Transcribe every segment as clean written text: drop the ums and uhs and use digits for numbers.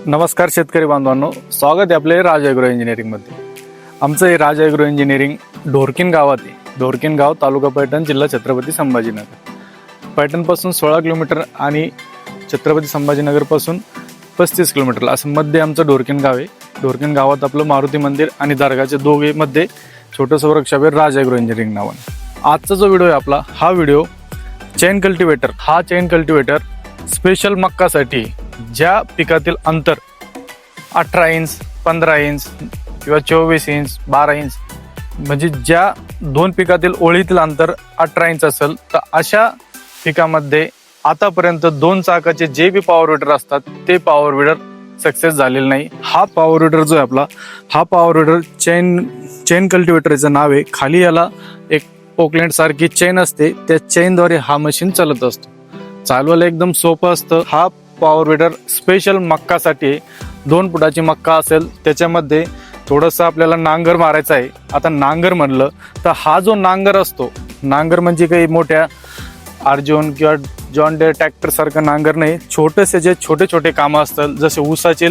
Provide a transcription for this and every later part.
नमस्कार शेतकरी बांधवांनो, स्वागत आहे आपले राज ॲग्रो इंजिनिअरिंगमध्ये। आमचं हे राज ॲग्रो इंजिनिअरिंग ढोरकीन गावात आहे। ढोरकीन गाव, तालुका पैठण, जिल्हा छत्रपती संभाजीनगर। पैठणपासून 16 किलोमीटर आणि छत्रपती संभाजीनगरपासून 35 किलोमीटरला असं मध्ये आमचं ढोरकीन गाव आहे। ढोरकीन गावात आपलं मारुती मंदिर आणि दर्गाचे दोघे मध्ये छोटंसं वर्कशॉप आहे राज ॲग्रो इंजिनिअरिंग नावाने। आजचा जो व्हिडिओ आहे आपला, हा व्हिडिओ चेन कल्टिवेटर, हा चेन कल्टिवेटर स्पेशल मक्कासाठी ज्या पिकातील अंतर 18 इंच, 15 इंच किंवा 24 इंच, 12 इंच, म्हणजे ज्या दोन पिकातील ओळीतील अंतर 18 इंच असेल, तर अशा पिकामध्ये आतापर्यंत दोन चाकाचे जे बी पॉवर विडर असतात ते पॉवर विडर सक्सेस झालेलं नाही। हा पॉवर विडर जो आहे आपला, हा पॉवर विडर चेन कल्टिवेटरचं नाव आहे। खाली याला एक पोकलेंट सारखी चेन असते, त्या चेनद्वारे हा मशीन चालत असतो। चालवायला एकदम सोपं असतं। हा पॉवर विडर स्पेशल मक्कासाठी 2 फुटाची मक्का असेल, त्याच्यामध्ये थोडंसं आपल्याला नांगर मारायचं आहे। आता नांगर म्हणलं तर हा जो नांगर असतो, नांगर म्हणजे काही मोठ्या अर्जुन किंवा जॉन डे ट्रॅक्टर सारखं नांगर नाही। छोटेसे जे छोटे छोटे कामं असतात, जसे ऊसाची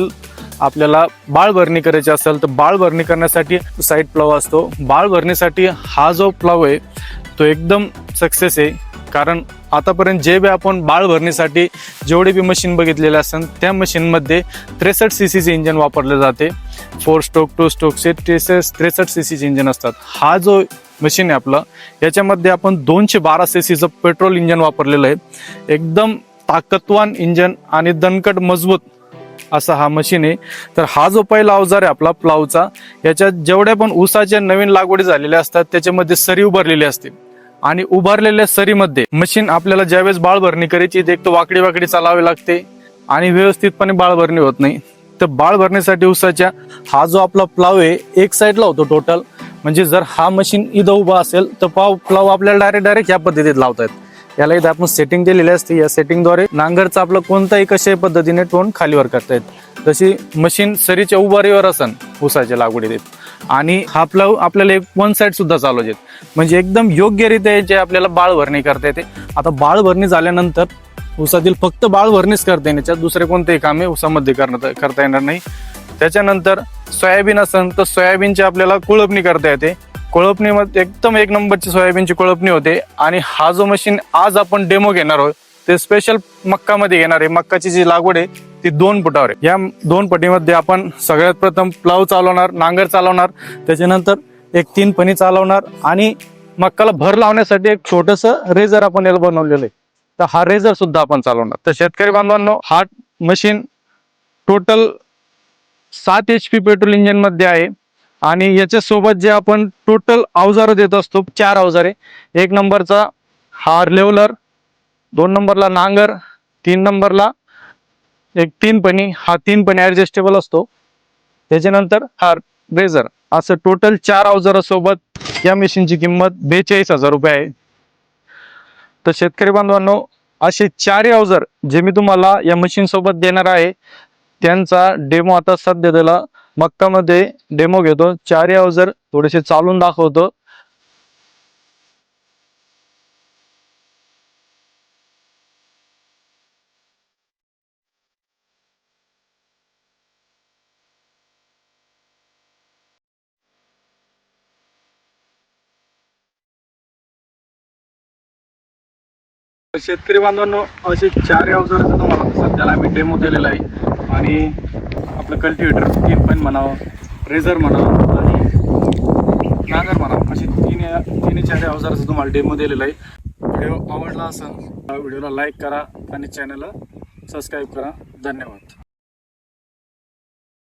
आपल्याला बाळ भरणी करायची असेल तर बाळ भरणी करण्यासाठी साईड प्लाव असतो। बाळ भरणीसाठी हा जो प्लाव आहे तो एकदम सक्सेस आहे, कारण आतापर्यंत जे बी आपण बाळ भरणीसाठी जेवढे बी मशीन बघितलेले असतात त्या मशीनमध्ये 63 सीसीचे इंजन वापरले जाते। 4 स्ट्रोक 2 स्ट्रोकचे 63 सीसीचे इंजन असतात। हा जो मशीन आहे आपलं, याच्यामध्ये आपण 212 सीसीचं पेट्रोल इंजन वापरलेलं आहे। एकदम ताकदवान इंजन आणि दणकट मजबूत असा हा मशीन आहे। तर हा जो पहिला अवजार आहे आपला प्लावचा, याच्यात जेवढ्या पण ऊसाच्या नवीन लागवडी झालेल्या असतात त्याच्यामध्ये सरी उभारलेली असते, आणि उभारलेल्या सरीमध्ये मशीन आपल्याला ज्यावेळेस बाळ भरणी करायची एक तर वाकडी वाकडी चालावी लागते आणि व्यवस्थितपणे बाळ भरणी होत नाही। तर बाळ भरण्यासाठी ऊसाच्या हा जो आपला प्लाव आहे एक साईडला होतो टोटल, म्हणजे जर हा मशीन इथं उभा असेल तर प्लाव आपल्याला डायरेक्ट या पद्धतीत लावतात। याला इथं आपण सेटिंग दिलेली असते, या सेटिंगद्वारे नांगरचा आपलं कोणताही कशाही पद्धतीने टोन खालीवर करता येत। तशी मशीन सरीच्या उभारीवर असन ऊसाच्या लागवडीत, आणि हा प्लाव आपल्याला एक 1 साईड सुद्धा चालवत, म्हणजे एकदम योग्यरित्या याची आपल्याला बाळ भरणी करता येते। आता बाळ भरणी झाल्यानंतर ऊसातील फक्त बाळ भरणीच करता येण्याच्या दुसरे कोणतेही कामे ऊसामध्ये करता येणार नाही। त्याच्यानंतर सोयाबीन असेल तर सोयाबीनची आपल्याला कुळपणी करता येते। कुळपणीमध्ये एकदम एक नंबरची सोयाबीनची कुळपणी होते। आणि हा जो मशीन आज आपण डेमो घेणार आहोत ते स्पेशल मक्कामध्ये घेणार आहे। मक्काची जी लागवड आहे ती 2 फुटावर आहे। या 2 पटीमध्ये आपण सगळ्यात प्रथम प्लाव चालवणार, नांगर चालवणार, त्याच्यानंतर एक 3 फणी चालवणार, आणि मक्काला भर लावण्यासाठी एक छोटंसं रेझर आपण याला बनवलेलं आहे, तर हा रेझर सुद्धा आपण चालवणार। तर शेतकरी बांधवांनो, हा machine total 7 HP petrol engine मध्ये आहे, आणि याच्या सोबत जे आपण टोटल अवजार देत असतो 4 अवजारे। 1 नंबरचा हा लेवलर, 2 नंबरला नांगर, 3 नंबरला एक 3 फणी, हा 3 फणी ऍडजस्टेबल असतो, त्याच्यानंतर हा रेझर, असं टोटल 4 अवजारासोबत या मशीनची किंमत 42,000 रुपये आहे। तर शेतकरी बांधवांनो, असे 4 अवजार जे मी तुम्हाला या मशीन सोबत देणार आहे त्यांचा डेमो आता सध्या त्याला मक्कामध्ये डेमो घेतो। 4 अवजार थोडेसे चालून दाखवतो। शेतकरी बांधवांनो, असे 4 अवजाराचा तुम्हाला सध्याला आम्ही डेमो दिलेला आहे। आणि आपलं कल्टिवेटर 3 पण म्हणावं, रेझर म्हणावं आणि नांगर म्हणावं, असे 4 अवजाराचा तुम्हाला डेमो दिलेला आहे। व्हिडिओ आवडला असेल तर व्हिडिओला लाईक करा आणि चॅनलला सबस्क्राईब करा। धन्यवाद।